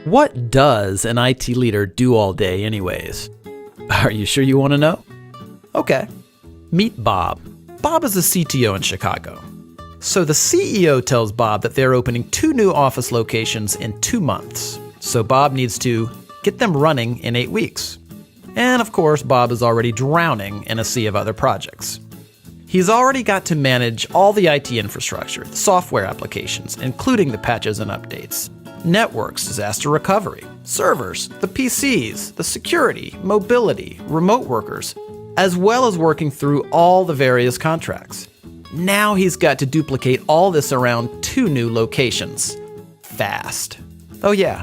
What does an IT leader do all day anyways? Are you sure you want to know? Okay. Meet Bob. Bob is a CTO in Chicago. So the CEO tells Bob that they're opening 2 new office locations in 2 months. So Bob needs to get them running in 8 weeks. And of course, Bob is already drowning in a sea of other projects. He's already got to manage all the IT infrastructure, the software applications, including the patches and updates, networks, disaster recovery, servers, the PCs, the security, mobility, remote workers, as well as working through all the various contracts. Now he's got to duplicate all this around 2 new locations. Fast. Oh yeah,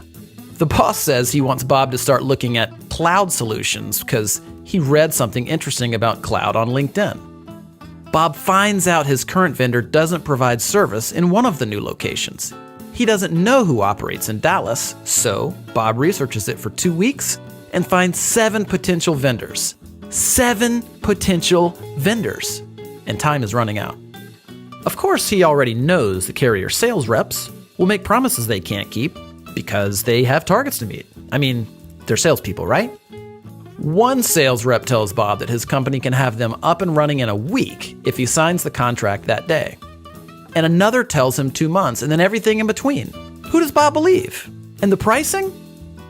the boss says he wants Bob to start looking at cloud solutions because he read something interesting about cloud on LinkedIn. Bob finds out his current vendor doesn't provide service in one of the new locations. He doesn't know who operates in Dallas, so Bob researches it for 2 weeks and finds 7 potential vendors. 7 potential vendors. And time is running out. Of course, he already knows the carrier sales reps will make promises they can't keep because they have targets to meet. I mean, they're salespeople, right? One sales rep tells Bob that his company can have them up and running in a week if he signs the contract that day. And another tells him 2 months, and then everything in between. Who does Bob believe? And the pricing?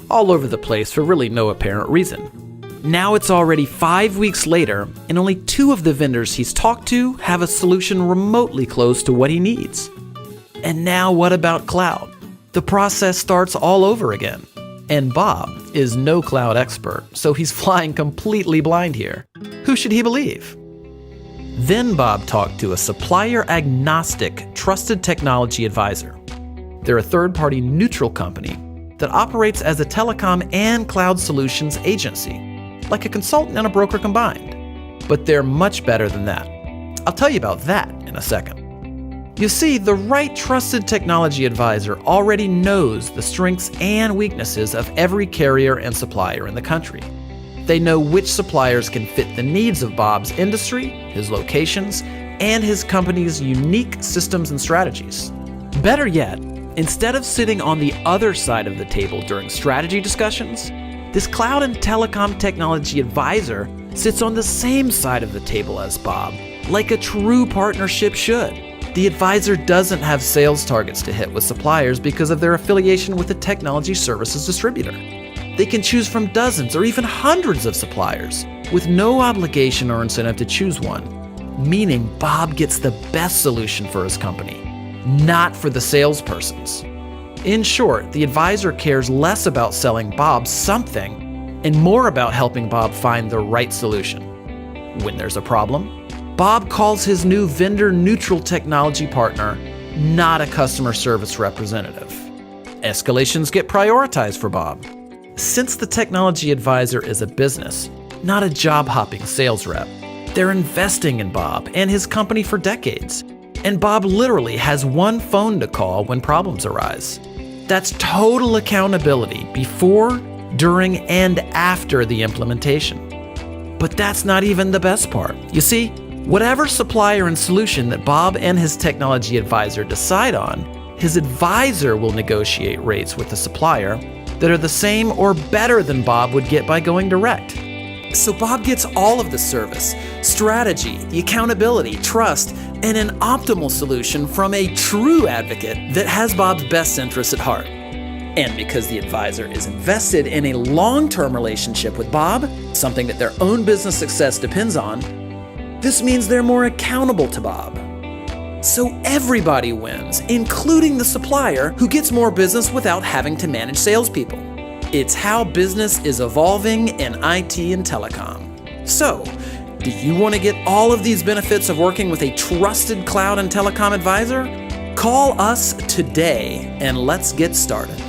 All over the place for really no apparent reason. Now it's already 5 weeks later, and only 2 of the vendors he's talked to have a solution remotely close to what he needs. And now what about cloud? The process starts all over again. And Bob is no cloud expert, so he's flying completely blind here. Who should he believe? Then Bob talked to a supplier-agnostic, trusted technology advisor. They're a third-party neutral company that operates as a telecom and cloud solutions agency, like a consultant and a broker combined. But they're much better than that. I'll tell you about that in a second. You see, the right trusted technology advisor already knows the strengths and weaknesses of every carrier and supplier in the country. They know which suppliers can fit the needs of Bob's industry, his locations, and his company's unique systems and strategies. Better yet, instead of sitting on the other side of the table during strategy discussions, this cloud and telecom technology advisor sits on the same side of the table as Bob, like a true partnership should. The advisor doesn't have sales targets to hit with suppliers because of their affiliation with a technology services distributor. They can choose from dozens or even hundreds of suppliers with no obligation or incentive to choose one, meaning Bob gets the best solution for his company, not for the salespersons. In short, the advisor cares less about selling Bob something and more about helping Bob find the right solution. When there's a problem, Bob calls his new vendor-neutral technology partner, not a customer service representative. Escalations get prioritized for Bob. Since the technology advisor is a business, not a job-hopping sales rep, they're investing in Bob and his company for decades. And Bob literally has one phone to call when problems arise. That's total accountability before, during, and after the implementation. But that's not even the best part. You see, whatever supplier and solution that Bob and his technology advisor decide on, his advisor will negotiate rates with the supplier that are the same or better than Bob would get by going direct. So Bob gets all of the service, strategy, the accountability, trust, and an optimal solution from a true advocate that has Bob's best interests at heart. And because the advisor is invested in a long-term relationship with Bob, something that their own business success depends on, this means they're more accountable to Bob. So everybody wins, including the supplier who gets more business without having to manage salespeople. It's how business is evolving in IT and telecom. So, do you want to get all of these benefits of working with a trusted cloud and telecom advisor? Call us today and let's get started.